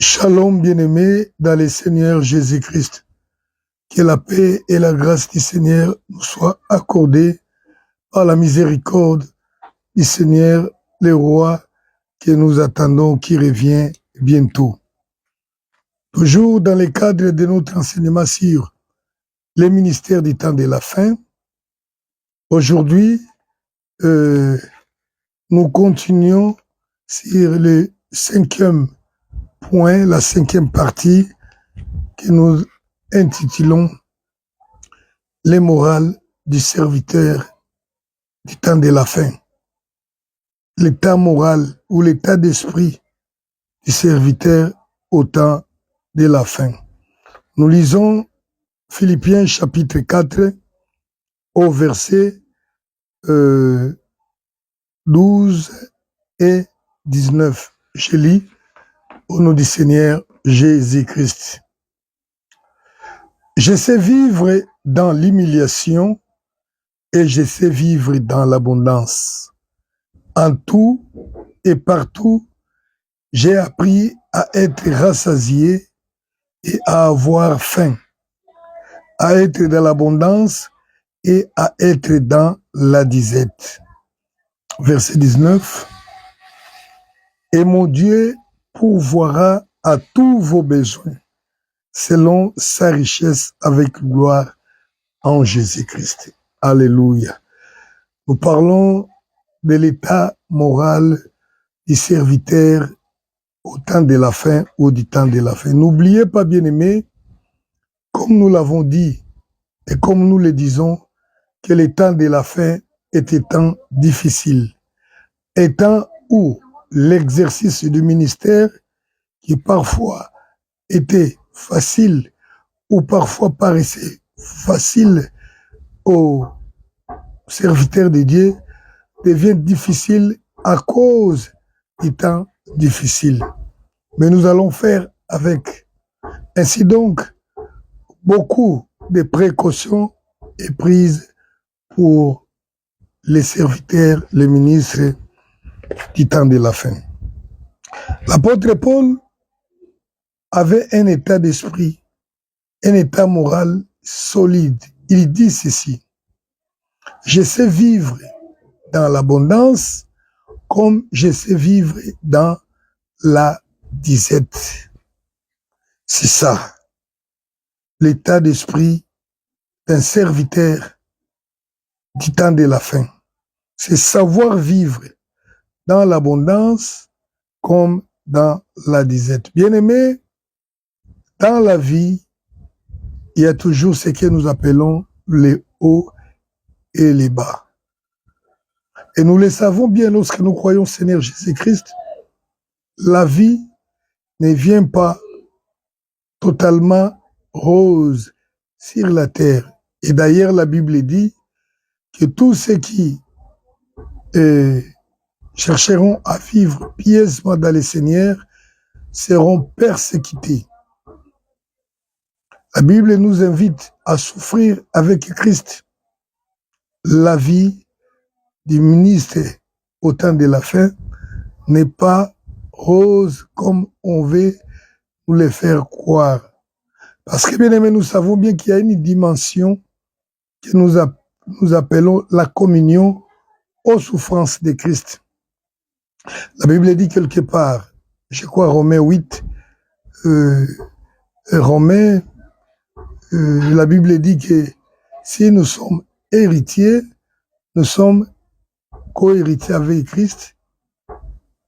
Shalom bien-aimés dans le Seigneur Jésus-Christ. Que la paix et la grâce du Seigneur nous soient accordées par la miséricorde du Seigneur, le roi que nous attendons, qui revient bientôt. Toujours dans le cadre de notre enseignement sur les ministères du temps de la fin, aujourd'hui, nous continuons sur le 5e point, la 5e partie que nous intitulons les morales du serviteur du temps de la fin. L'état moral ou l'état d'esprit du serviteur au temps de la fin. Nous lisons Philippiens chapitre 4 au verset 12 et 19. Je lis au nom du Seigneur Jésus-Christ. Je sais vivre dans l'humiliation et je sais vivre dans l'abondance. En tout et partout, j'ai appris à être rassasié et à avoir faim, à être dans l'abondance et à être dans la disette. Verset 19. Et mon Dieu pourvoira à tous vos besoins, selon sa richesse avec gloire en Jésus-Christ. Alléluia. Nous parlons de l'état moral du serviteur au temps de la fin ou du temps de la fin. N'oubliez pas, bien-aimés, comme nous l'avons dit et comme nous le disons, que le temps de la fin est un temps difficile, un temps où l'exercice du ministère, qui parfois était facile ou parfois paraissait facile aux serviteurs de Dieu, devient difficile à cause du temps difficile. Mais nous allons faire avec. Ainsi donc, beaucoup de précautions est prises pour les serviteurs, les ministres du temps de la fin. L'apôtre Paul avait un état d'esprit, un état moral solide. Il dit ceci: je sais vivre dans l'abondance comme je sais vivre dans la disette. C'est ça, l'état d'esprit d'un serviteur du temps de la fin. C'est savoir vivre dans l'abondance comme dans la disette. Bien-aimés, dans la vie, il y a toujours ce que nous appelons les hauts et les bas. Et nous le savons bien lorsque nous croyons Seigneur Jésus-Christ, la vie ne vient pas totalement rose sur la terre. Et d'ailleurs, la Bible dit que tous ceux qui chercheront à vivre pieusement dans le Seigneur seront persécutés. La Bible nous invite à souffrir avec Christ. La vie du ministre au temps de la fin n'est pas rose comme on veut nous le faire croire. Parce que, bien aimé, nous savons bien qu'il y a une dimension que nous appelons la communion aux souffrances de Christ. La Bible dit quelque part, je crois Romains 8, la Bible dit que si nous sommes héritiers, nous sommes co-héritiers avec Christ.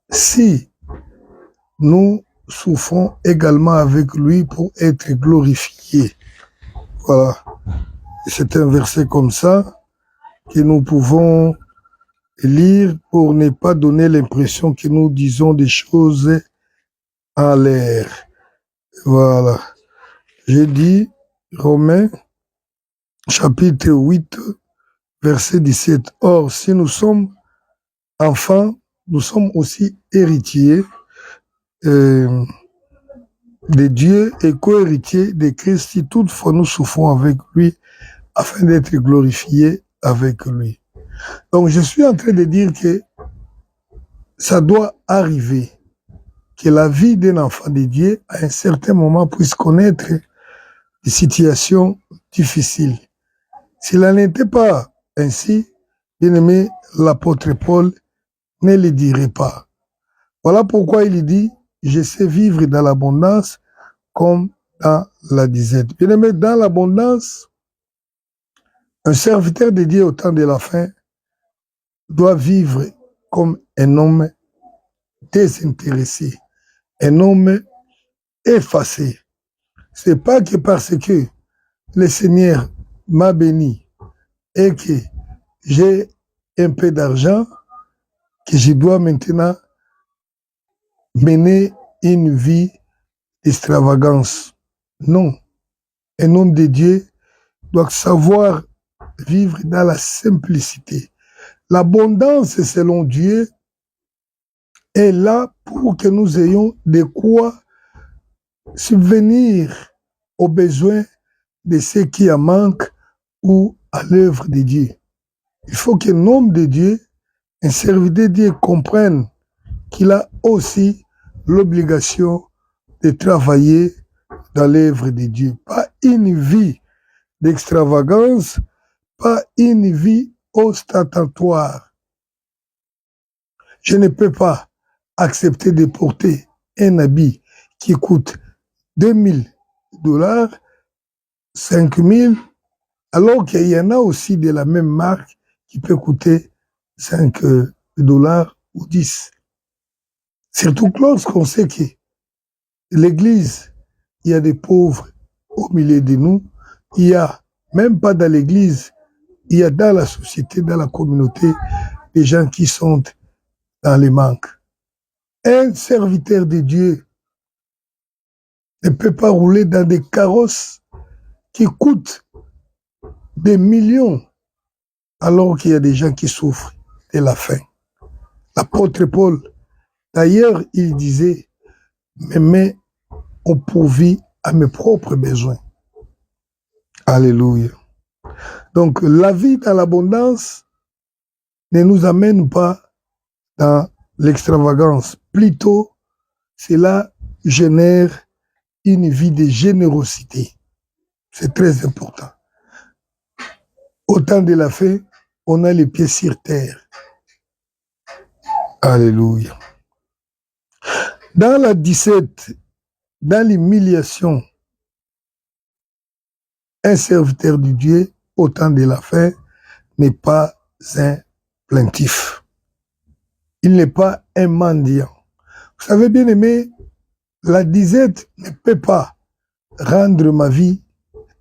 Si nous souffrons également avec lui pour être glorifiés. Voilà. C'est un verset comme ça que nous pouvons lire pour ne pas donner l'impression que nous disons des choses en l'air. Voilà. J'ai dit Romains chapitre 8 verset 17. Or, si nous sommes enfants, nous sommes aussi héritiers de Dieu et co-héritiers de Christ, si toutefois nous souffrons avec lui afin d'être glorifiés avec lui. Donc je suis en train de dire que ça doit arriver que la vie d'un enfant de Dieu, à un certain moment, puisse connaître des situations difficiles. S'il n'était pas ainsi, bien aimé, l'apôtre Paul ne le dirait pas. Voilà pourquoi il dit, je sais vivre dans l'abondance comme dans la disette. Bien aimé, dans l'abondance, un serviteur de Dieu au temps de la fin doit vivre comme un homme désintéressé, un homme effacé. C'est pas que parce que le Seigneur m'a béni et que j'ai un peu d'argent que je dois maintenant mener une vie d'extravagance. Non. Un homme de Dieu doit savoir vivre dans la simplicité. L'abondance, selon Dieu, est là pour que nous ayons de quoi subvenir aux besoins de ceux qui en manquent ou à l'œuvre de Dieu. Il faut qu'un homme de Dieu, un serviteur de Dieu comprenne qu'il a aussi l'obligation de travailler dans l'œuvre de Dieu. Pas une vie d'extravagance, pas une vie ostentatoire. Je ne peux pas accepter de porter un habit qui coûte $2000, 5000, alors qu'il y en a aussi de la même marque qui peut coûter $5 ou 10. Surtout lorsqu'on sait que l'église, il y a des pauvres au milieu de nous, il y a, même pas dans l'église, il y a dans la société, dans la communauté, des gens qui sont dans les manques. Un serviteur de Dieu ne peut pas rouler dans des carrosses qui coûtent des millions, alors qu'il y a des gens qui souffrent de la faim. L'apôtre Paul, d'ailleurs, il disait, mes mains ont pourvu à mes propres besoins. Alléluia. Donc, la vie dans l'abondance ne nous amène pas dans l'extravagance. Plutôt, cela génère une vie de générosité. C'est très important. Au temps de la fin, on a les pieds sur terre. Alléluia. Dans la 17, dans l'humiliation, un serviteur de Dieu, au temps de la fin, n'est pas un plaintif. Il n'est pas un mendiant. Vous savez, bien aimé, la disette ne peut pas rendre ma vie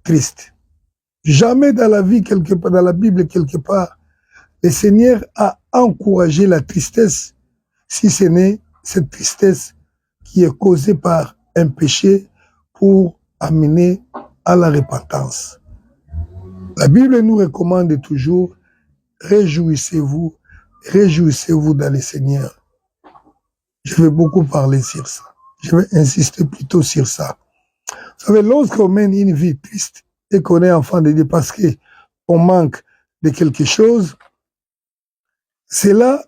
triste. Jamais dans la vie, quelque part, dans la Bible, quelque part, le Seigneur a encouragé la tristesse, si ce n'est cette tristesse qui est causée par un péché pour amener à la repentance. La Bible nous recommande toujours, réjouissez-vous dans le Seigneur. Je vais beaucoup parler sur ça. Je vais insister plutôt sur ça. Vous savez, lorsqu'on mène une vie triste et qu'on est enfant de Dieu parce qu'on manque de quelque chose, cela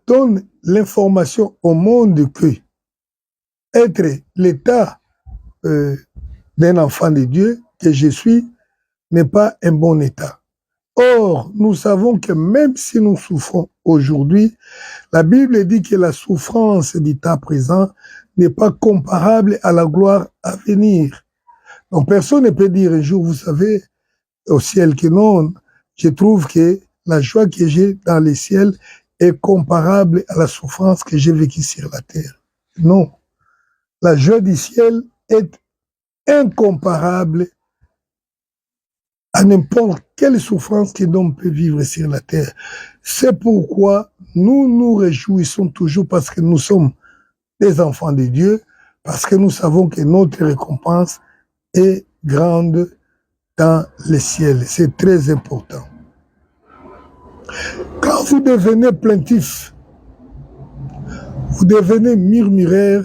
donne l'information au monde que être l'état d'un enfant de Dieu que je suis n'est pas un bon état. Or, nous savons que même si nous souffrons aujourd'hui, la Bible dit que la souffrance d'état présent n'est pas comparable à la gloire à venir. Donc, personne ne peut dire un jour, vous savez, au ciel que non, je trouve que la joie que j'ai dans les ciels est comparable à la souffrance que j'ai vécue sur la terre. Non. La joie du ciel est incomparable à n'importe quelle souffrance que l'homme peut vivre sur la terre. C'est pourquoi nous nous réjouissons toujours parce que nous sommes des enfants de Dieu, parce que nous savons que notre récompense est grande dans le ciel. C'est très important. Quand vous devenez plaintif, vous devenez murmuraire,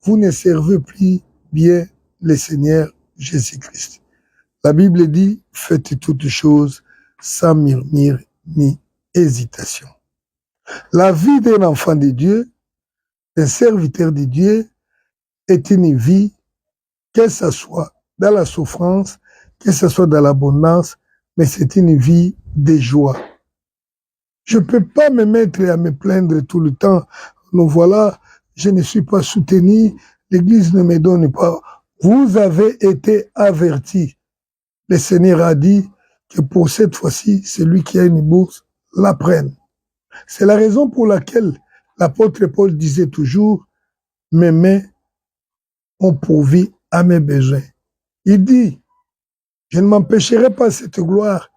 vous ne servez plus bien le Seigneur Jésus-Christ. La Bible dit, faites toutes choses sans murmure ni hésitation. La vie d'un enfant de Dieu d'un serviteur de Dieu est une vie, que ce soit dans la souffrance, que ce soit dans l'abondance, mais c'est une vie de joie. Je ne peux pas me mettre à me plaindre tout le temps. Donc voilà, je ne suis pas soutenu, l'Église ne me donne pas. Vous avez été avertis. Le Seigneur a dit que pour cette fois-ci, celui qui a une bourse la prenne. C'est la raison pour laquelle l'apôtre Paul disait toujours, mes mains ont pourvu à mes besoins. Il dit, je ne m'empêcherai pas cette gloire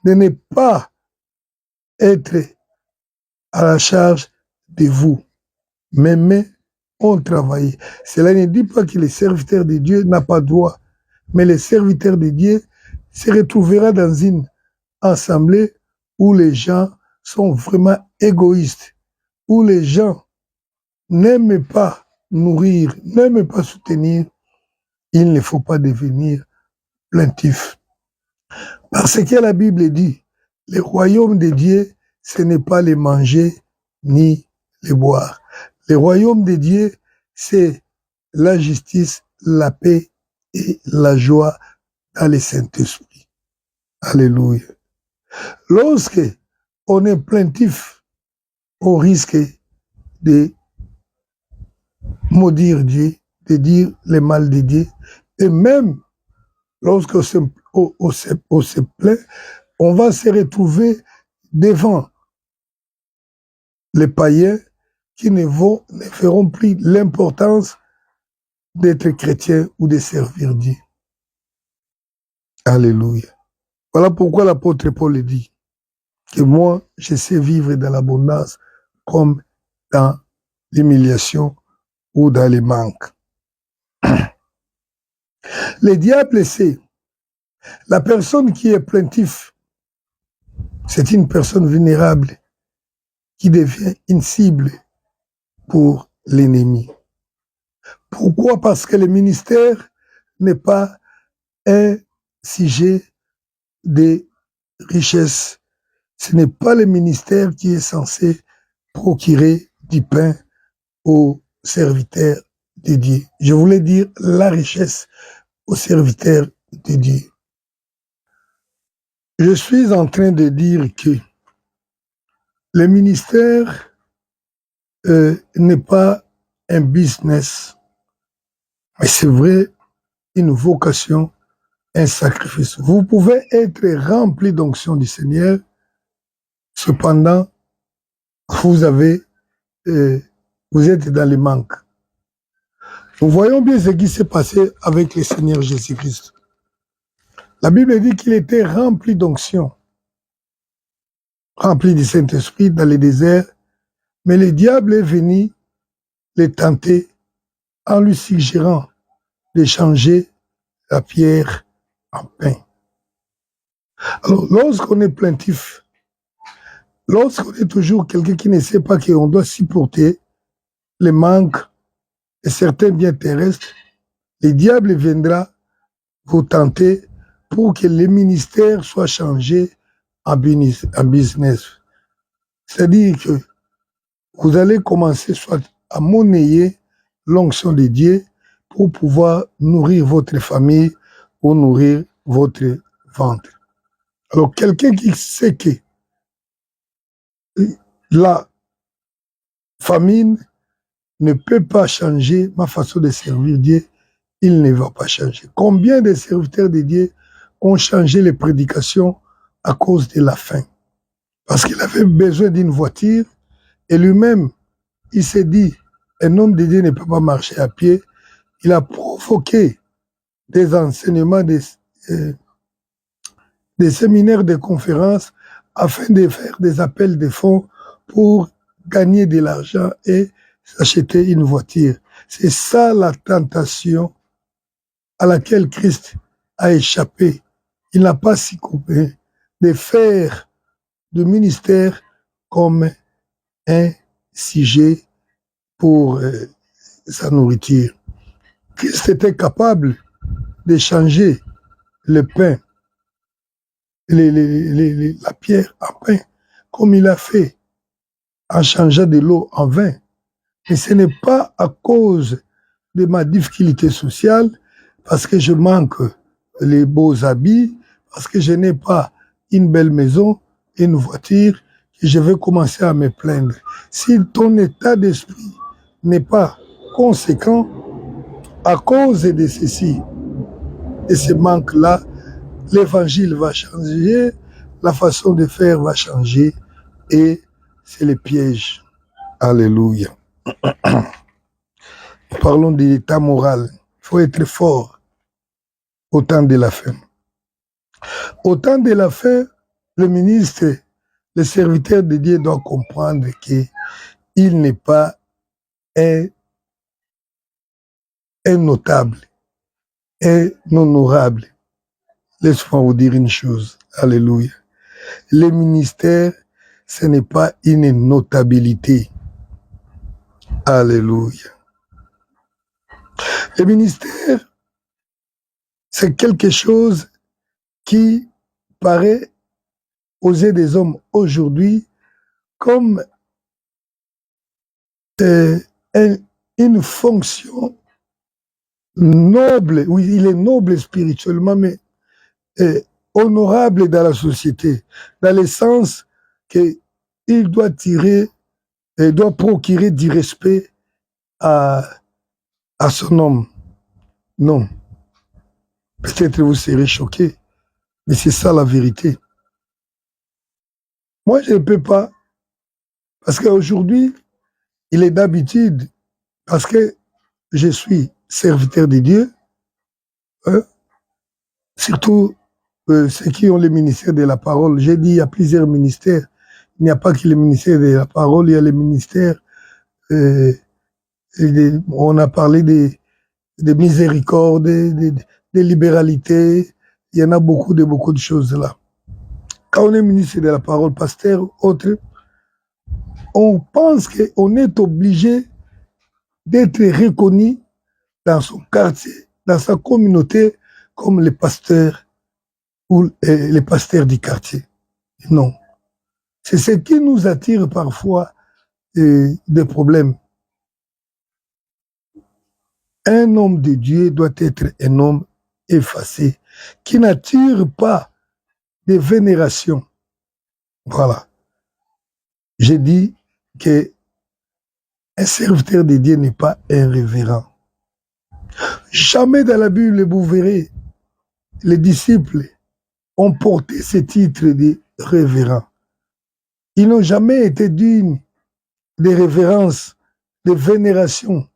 de ne pas être à la charge de vous. Mes mains ont travaillé. Cela ne dit pas que le serviteur de Dieu n'a pas droit, mais le serviteur de Dieu se retrouvera dans une assemblée où les gens sont vraiment égoïstes, où les gens n'aiment pas nourrir, n'aiment pas soutenir. Il ne faut pas devenir plaintif. Parce que la Bible dit, le royaume de Dieu, ce n'est pas les manger ni les boire. Le royaume de Dieu, c'est la justice, la paix et la joie dans le Saint-Esprit. Alléluia. Lorsque on est plaintif, on risque de maudire Dieu, de dire le mal de Dieu. Et même lorsqu'on se plaint, on va se retrouver devant les païens qui ne feront plus l'importance d'être chrétien ou de servir Dieu. Alléluia. Voilà pourquoi l'apôtre Paul dit que moi, je sais vivre dans l'abondance comme dans l'humiliation ou dans les manques. Le diable sait, la personne qui est plaintif, c'est une personne vulnérable qui devient une cible pour l'ennemi. Pourquoi? Parce que le ministère n'est pas un sujet de richesse. Ce n'est pas le ministère qui est censé procurer du pain aux serviteurs de Dieu. Je voulais dire la richesse aux serviteurs de Dieu. Je suis en train de dire que le ministère n'est pas un business, mais c'est vrai, une vocation, un sacrifice. Vous pouvez être rempli d'onction du Seigneur, cependant, vous êtes dans le manque. Nous voyons bien ce qui s'est passé avec le Seigneur Jésus-Christ. La Bible dit qu'il était rempli d'onction, rempli du Saint-Esprit dans le désert, mais le diable est venu le tenter en lui suggérant de changer la pierre en pain. Alors, lorsqu'on est plaintif, lorsqu'on est toujours quelqu'un qui ne sait pas qu'on doit supporter les manques et certains biens terrestres, le diable viendra vous tenter pour que le ministère soit changé en business. C'est-à-dire que vous allez commencer soit à monnayer l'onction de Dieu pour pouvoir nourrir votre famille ou nourrir votre ventre. Alors, quelqu'un qui sait que la famine ne peut pas changer ma façon de servir Dieu, il ne va pas changer. Combien de serviteurs de Dieu ont changé les prédications à cause de la faim? Parce qu'il avait besoin d'une voiture et lui-même, il s'est dit, un homme de Dieu ne peut pas marcher à pied. Il a provoqué des enseignements, des séminaires, des conférences afin de faire des appels de fonds pour gagner de l'argent et s'acheter une voiture. C'est ça la tentation à laquelle Christ a échappé. Il n'a pas succombé de faire du ministère comme un sujet pour sa nourriture. Christ était capable de changer le pain, la pierre en pain, comme il a fait en changeant de l'eau en vin. Mais ce n'est pas à cause de ma difficulté sociale, parce que je manque les beaux habits, parce que je n'ai pas une belle maison, une voiture, que je vais commencer à me plaindre. Si ton état d'esprit n'est pas conséquent, à cause de ceci, de ce manque-là, l'évangile va changer, la façon de faire va changer, et c'est le piège. Alléluia. Parlons de l'état moral. Il faut être fort au temps de la fin. Au temps de la fin, le ministre, le serviteur de Dieu doit comprendre qu'il n'est pas un notable, un honorable. Laisse-moi vous dire une chose. Alléluia. Le ministère, ce n'est pas une notabilité. Alléluia. Le ministère, c'est quelque chose qui paraît aux yeux des hommes aujourd'hui comme une fonction noble. Oui, il est noble spirituellement, mais honorable dans la société, dans le sens qu'il doit doit procurer du respect à son homme. Non. Peut-être vous serez choqués, mais c'est ça la vérité. Moi, je ne peux pas, parce qu'aujourd'hui, il est d'habitude, parce que je suis serviteur de Dieu, hein, surtout ceux qui ont le ministère de la parole. J'ai dit, il y a plusieurs ministères. Il n'y a pas que le ministère de la parole, il y a le ministère, on a parlé de miséricorde, de libéralité. Il y en a beaucoup de choses là. Quand on est ministre de la parole, pasteur, autre, on pense qu'on est obligé d'être reconnu dans son quartier, dans sa communauté, comme les pasteurs ou les pasteurs du quartier. Non. C'est ce qui nous attire parfois des problèmes. Un homme de Dieu doit être un homme effacé, qui n'attire pas de vénération. Voilà. J'ai dit que un serviteur de Dieu n'est pas un révérend. Jamais dans la Bible, vous verrez, les disciples ont porté ce titre de révérend. Ils n'ont jamais été dignes de révérence, de vénération.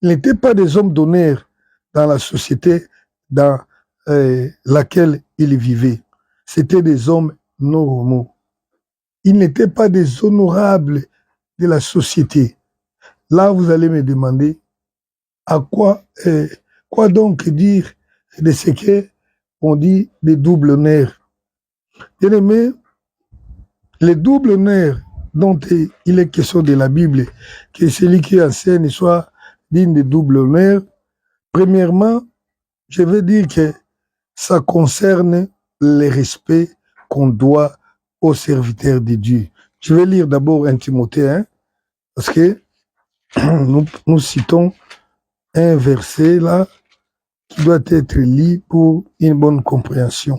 Ils n'étaient pas des hommes d'honneur dans la société dans laquelle ils vivaient. C'était des hommes normaux. Ils n'étaient pas des honorables de la société. Là, vous allez me demander à quoi donc dire de ce qu'on dit des doubles honneurs. Bien aimé, les doubles honneurs dont il est question de la Bible, que celui qui enseigne soit digne de double honneur, premièrement, je veux dire que ça concerne le respect qu'on doit aux serviteurs de Dieu. Je vais lire d'abord 1 Timothée 1, parce que nous citons un verset là qui doit être lu pour une bonne compréhension.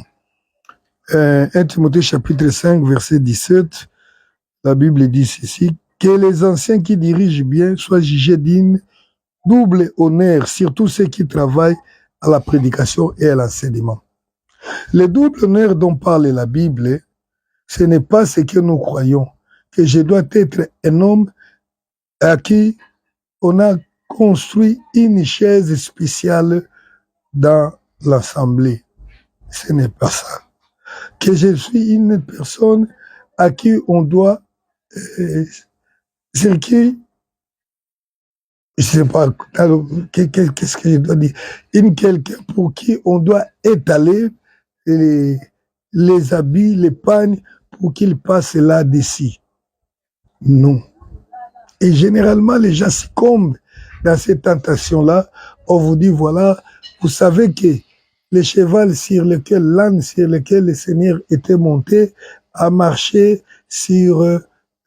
1 Timothée chapitre 5, verset 17, la Bible dit ceci, que les anciens qui dirigent bien soient jugés dignes, double honneur, surtout ceux qui travaillent à la prédication et à l'enseignement. Le double honneur dont parle la Bible, ce n'est pas ce que nous croyons, que je dois être un homme à qui on a construit une chaise spéciale dans l'assemblée. Ce n'est pas ça. Que je suis une personne à qui on doit c'est qui, je ne sais pas, qu'est-ce que je dois dire, quelqu'un pour qui on doit étaler les habits, les pagnes, pour qu'il passe là-dessus. Non. Et généralement, les gens succombent dans cette tentation-là. On vous dit, voilà, vous savez que le cheval sur lequel, l'âne sur lequel le Seigneur était monté, a marché sur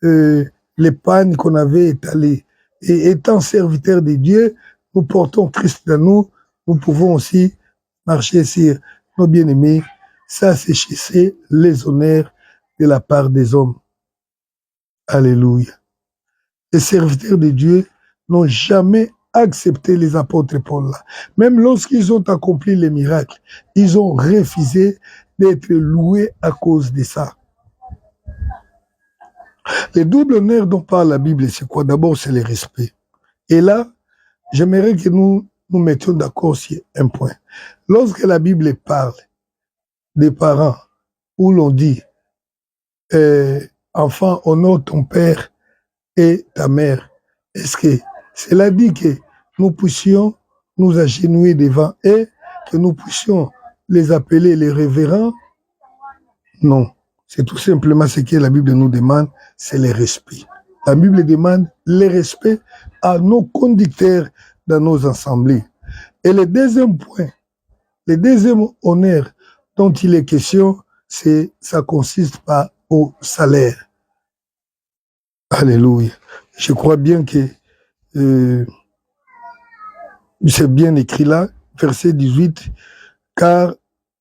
les pagnes qu'on avait étalées. Et étant serviteurs de Dieu, nous portons Christ dans nous, nous pouvons aussi marcher sur nos bien-aimés, ça c'est chasser les honneurs de la part des hommes. Alléluia. Les serviteurs de Dieu n'ont jamais accepté les apôtres Paul là. Même lorsqu'ils ont accompli les miracles, ils ont refusé d'être loués à cause de ça. Les doubles honneurs dont parle la Bible, c'est quoi? D'abord, c'est le respect. Et là, j'aimerais que nous mettions d'accord sur un point. Lorsque la Bible parle des parents, où l'on dit enfant, honore ton père et ta mère, est-ce que cela dit que nous puissions nous agenouiller devant eux, que nous puissions les appeler les révérends? Non. C'est tout simplement ce que la Bible nous demande, c'est le respect. La Bible demande le respect à nos conducteurs dans nos assemblées. Et le deuxième point, le deuxième honneur dont il est question, ça consiste pas au salaire. Alléluia. Je crois bien que c'est bien écrit là, verset 18, car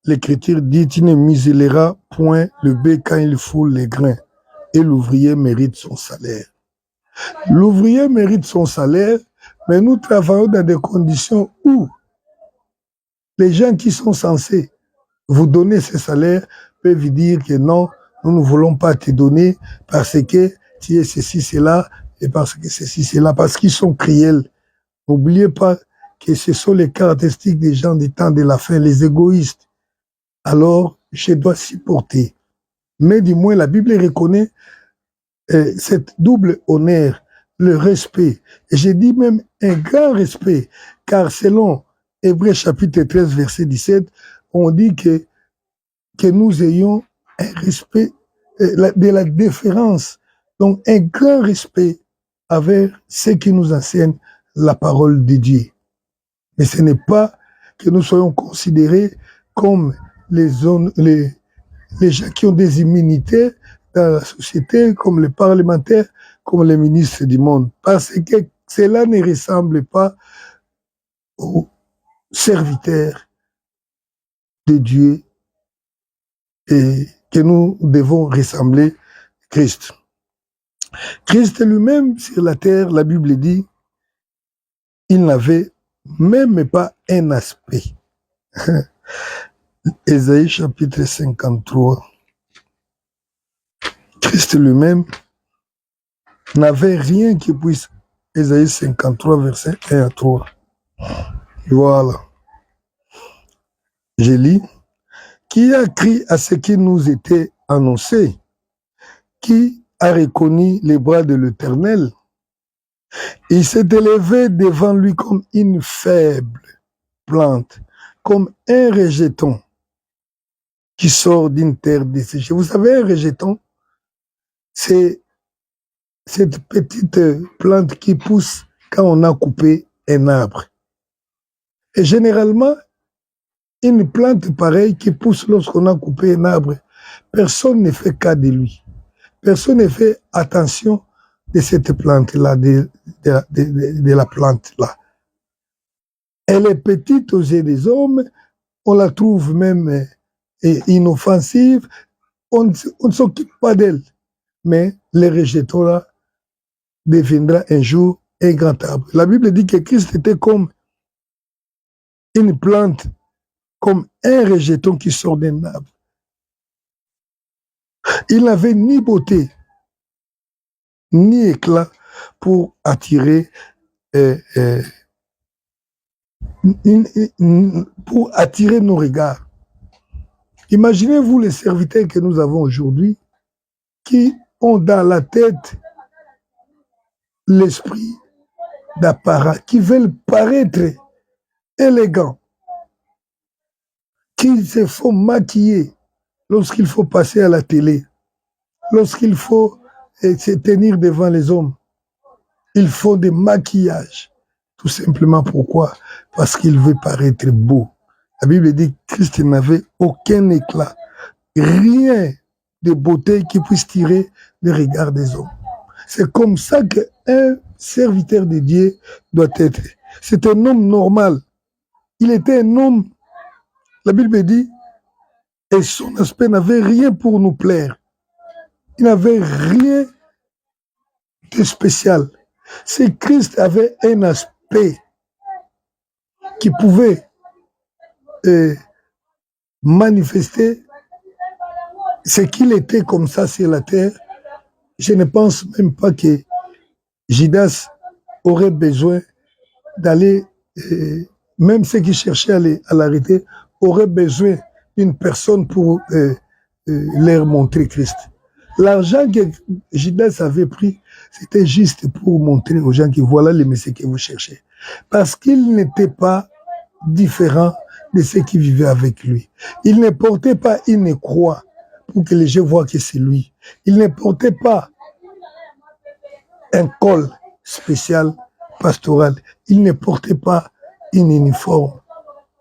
l'Écriture dit, tu ne muselleras point le blé quand il foule les grains, et l'ouvrier mérite son salaire. L'ouvrier mérite son salaire, mais nous travaillons dans des conditions où les gens qui sont censés vous donner ce salaire peuvent vous dire que non, nous ne voulons pas te donner parce que tu es ceci, cela, et parce que ceci, cela, parce qu'ils sont cruels. N'oubliez pas que ce sont les caractéristiques des gens du temps de la fin, les égoïstes. Alors, je dois supporter. Mais du moins, la Bible reconnaît cette double honneur, le respect. Et j'ai dit même un grand respect, car selon Hébreux chapitre 13, verset 17, on dit que nous ayons un respect, de la déférence, donc un grand respect avec ceux qui nous enseignent la parole de Dieu. Mais ce n'est pas que nous soyons considérés comme les gens qui ont des immunités dans la société, comme les parlementaires, comme les ministres du monde, parce que cela ne ressemble pas aux serviteurs de Dieu et que nous devons ressembler Christ. Christ lui-même sur la terre, la Bible dit, il n'avait même pas un aspect. Ésaïe chapitre 53. Christ lui-même n'avait rien qui puisse. Ésaïe 53, verset 1 à 3. Voilà. Je lis. Qui a crié à ce qui nous était annoncé? Qui a reconnu les bras de l'Éternel? Il s'est élevé devant lui comme une faible plante, comme un rejeton qui sort d'une terre desséchée. Vous savez, un rejeton, c'est cette petite plante qui pousse quand on a coupé un arbre. Et généralement, une plante pareille qui pousse lorsqu'on a coupé un arbre, personne ne fait cas de lui. Personne ne fait attention de cette plante-là, de la plante-là. Elle est petite aux yeux des hommes, on la trouve même inoffensive, on ne s'occupe pas d'elle. Mais les rejetons-là deviendra un jour un grand arbre. La Bible dit que Christ était comme une plante, comme un rejeton qui sort d'un arbre. Il n'avait ni beauté, ni éclat pour attirer nos regards. Imaginez-vous les serviteurs que nous avons aujourd'hui qui ont dans la tête l'esprit d'apparat, qui veulent paraître élégants, qui se font maquiller lorsqu'il faut passer à la télé, lorsqu'il faut se tenir devant les hommes. Ils font des maquillages. Tout simplement pourquoi? Parce qu'il veut paraître beau. La Bible dit que Christ n'avait aucun éclat, rien de beauté qui puisse tirer le regard des hommes. C'est comme ça un serviteur de Dieu doit être. C'est un homme normal. Il était un homme, la Bible dit, et son aspect n'avait rien pour nous plaire. Il n'avait rien de spécial. C'est Christ avait un aspect qui pouvait manifester ce qu'il était comme ça sur la terre. Je ne pense même pas que Judas aurait besoin d'aller, même ceux qui cherchaient à l'arrêter, auraient besoin d'une personne pour leur montrer Christ. L'argent que Judas avait pris, c'était juste pour montrer aux gens que voilà le Messie que vous cherchez. Parce qu'il n'était pas différent de ceux qui vivaient avec lui. Il ne portait pas une croix pour que les gens voient que c'est lui. Il ne portait pas un col spécial pastoral. Il ne portait pas un uniforme.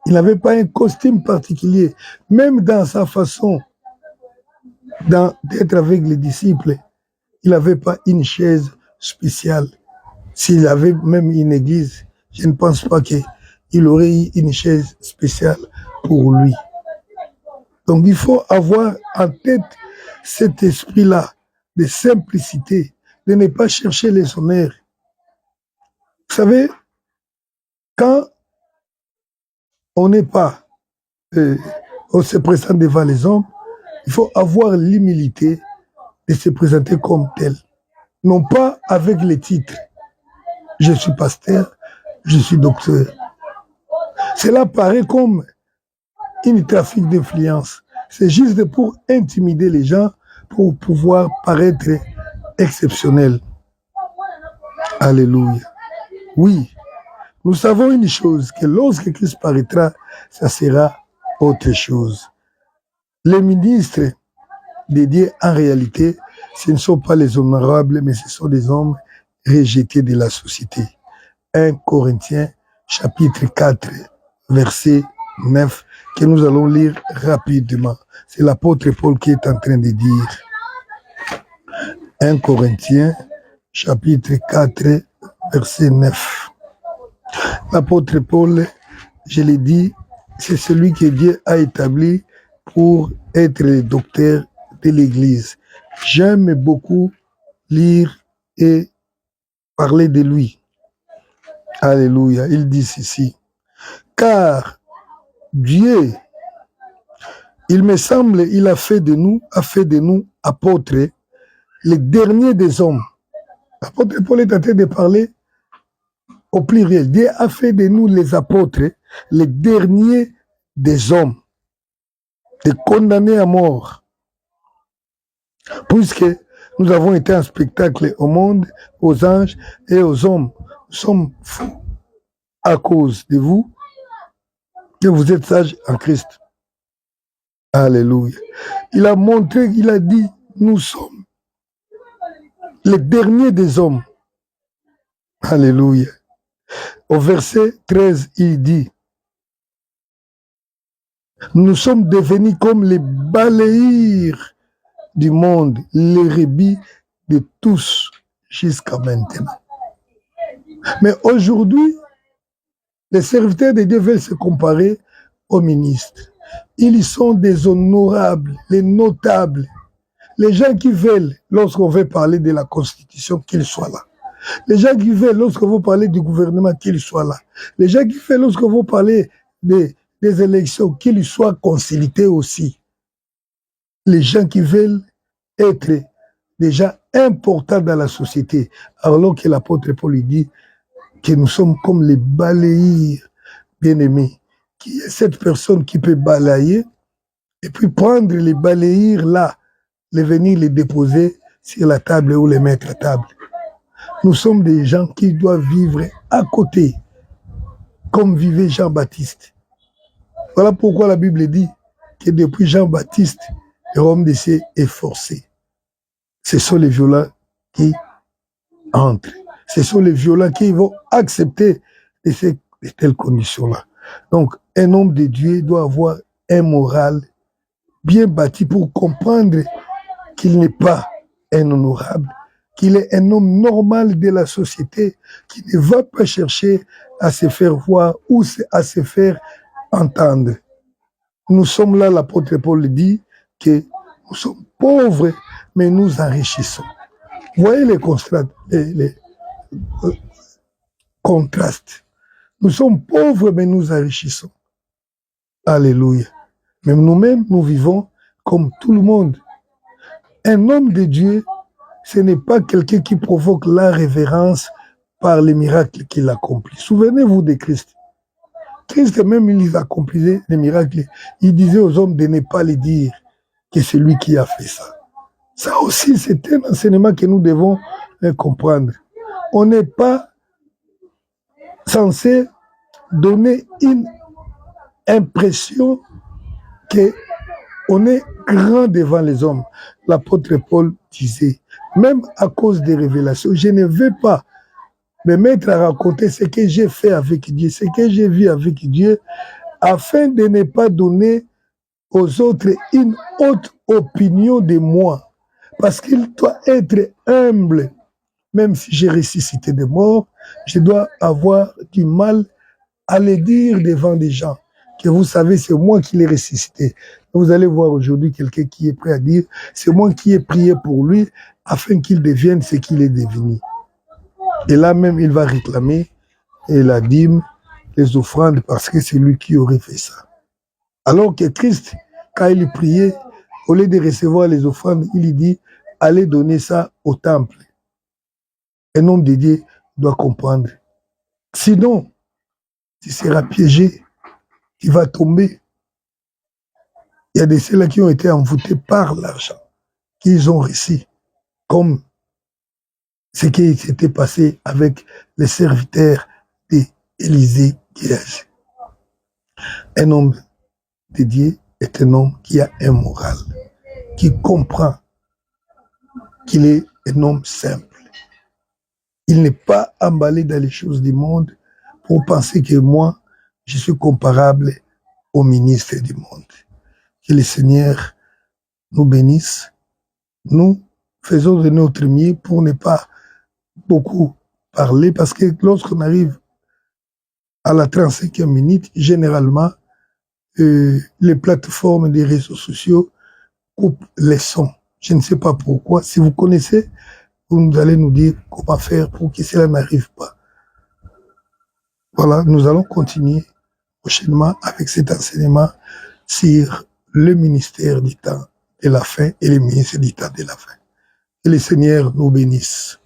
Il n'avait pas un costume particulier. Même dans sa façon d'être avec les disciples, il n'avait pas une chaise spéciale. S'il avait même une église, je ne pense pas qu'il aurait eu une chaise spéciale pour lui. Donc il faut avoir en tête cet esprit-là de simplicité, de ne pas chercher les honneurs. Vous savez, quand on n'est pas, on se présente devant les hommes, il faut avoir l'humilité de se présenter comme tel. Non pas avec les titres. Je suis pasteur, je suis docteur. Cela paraît comme une trafic d'influence. C'est juste pour intimider les gens, pour pouvoir paraître exceptionnel. Alléluia. Oui, nous savons une chose, que lorsque Christ paraîtra, ça sera autre chose. Les ministres de Dieu, en réalité, ce ne sont pas les honorables, mais ce sont des hommes rejetés de la société. 1 Corinthiens, chapitre 4, verset 9, que nous allons lire rapidement. C'est l'apôtre Paul qui est en train de dire. 1 Corinthiens, chapitre 4, verset 9. L'apôtre Paul, je l'ai dit, c'est celui que Dieu a établi pour être le docteur de l'Église. J'aime beaucoup lire et parler de lui. Alléluia. Il dit ceci. Car Dieu, il me semble, il a fait de nous apôtres, les derniers des hommes. L'apôtre Paul est en train de parler au pluriel. Dieu a fait de nous les apôtres, les derniers des hommes, des condamnés à mort. Puisque nous avons été un spectacle au monde, aux anges et aux hommes. Nous sommes fous à cause de vous, que vous êtes sages en Christ. Alléluia. Il a montré, il a dit, nous sommes les derniers des hommes. Alléluia. Au verset 13, il dit, nous sommes devenus comme les balayeurs du monde, les rébis de tous jusqu'à maintenant. Mais aujourd'hui, les serviteurs de Dieu veulent se comparer aux ministres. Ils sont des honorables, les notables, les gens qui veulent, lorsqu'on veut parler de la Constitution, qu'ils soient là. Les gens qui veulent, lorsqu'on veut parler du gouvernement, qu'ils soient là. Les gens qui veulent, lorsqu'on veut parler des élections, qu'ils soient consultés aussi. Les gens qui veulent être déjà importants dans la société. Alors que l'apôtre Paul lui dit que nous sommes comme les balayeurs, bien-aimés. Qui est cette personne qui peut balayer et puis prendre les balayeurs là, les venir les déposer sur la table ou les mettre à table. Nous sommes des gens qui doivent vivre à côté, comme vivait Jean-Baptiste. Voilà pourquoi la Bible dit que depuis Jean-Baptiste, le royaume des cieux est forcé. Ce sont les violents qui entrent. Ce sont les violents qui vont accepter de telles conditions-là. Donc, un homme de Dieu doit avoir un moral bien bâti pour comprendre qu'il n'est pas un honorable, qu'il est un homme normal de la société, qui ne va pas chercher à se faire voir ou à se faire entendre. Nous sommes là, l'apôtre Paul dit que nous sommes pauvres, mais nous enrichissons. Voyez les contrastes. Nous sommes pauvres, mais nous enrichissons. Alléluia. Même nous-mêmes, nous vivons comme tout le monde. Un homme de Dieu, ce n'est pas quelqu'un qui provoque la révérence par les miracles qu'il accomplit. Souvenez-vous de Christ. Christ, même, il accomplissait les miracles. Il disait aux hommes de ne pas les dire que c'est lui qui a fait ça. Ça aussi, c'est un enseignement que nous devons comprendre. On n'est pas censé donner une impression qu'on est grand devant les hommes. L'apôtre Paul disait, même à cause des révélations, je ne veux pas me mettre à raconter ce que j'ai fait avec Dieu, ce que j'ai vu avec Dieu, afin de ne pas donner aux autres une haute opinion de moi. Parce qu'il doit être humble. Même si j'ai ressuscité des morts, je dois avoir du mal à le dire devant des gens. Que vous savez, c'est moi qui l'ai ressuscité. Vous allez voir aujourd'hui quelqu'un qui est prêt à dire, c'est moi qui ai prié pour lui afin qu'il devienne ce qu'il est devenu. Et là même, il va réclamer la dîme, les offrandes, parce que c'est lui qui aurait fait ça. Alors que Christ, quand il priait, au lieu de recevoir les offrandes, il dit, allez donner ça au temple. Un homme de Dieu doit comprendre. Sinon, tu seras piégé, tu vas tomber. Il y a des ceux-là qui ont été envoûtés par l'argent, qu'ils ont reçu, comme ce qui s'était passé avec les serviteurs d'Élisée Géasi. Un homme de Dieu est un homme qui a un moral, qui comprend qu'il est un homme simple. Il n'est pas emballé dans les choses du monde pour penser que moi, je suis comparable au ministre du monde. Que le Seigneur nous bénisse. Nous faisons de notre mieux pour ne pas beaucoup parler, parce que lorsqu'on arrive à la 35e minute, généralement, les plateformes des réseaux sociaux coupent les sons. Je ne sais pas pourquoi. Si vous connaissez, vous allez nous dire comment faire pour que cela n'arrive pas. Voilà, nous allons continuer prochainement avec cet enseignement sur le ministère du temps de la fin et le ministère du temps de la fin. Que le Seigneur nous bénisse.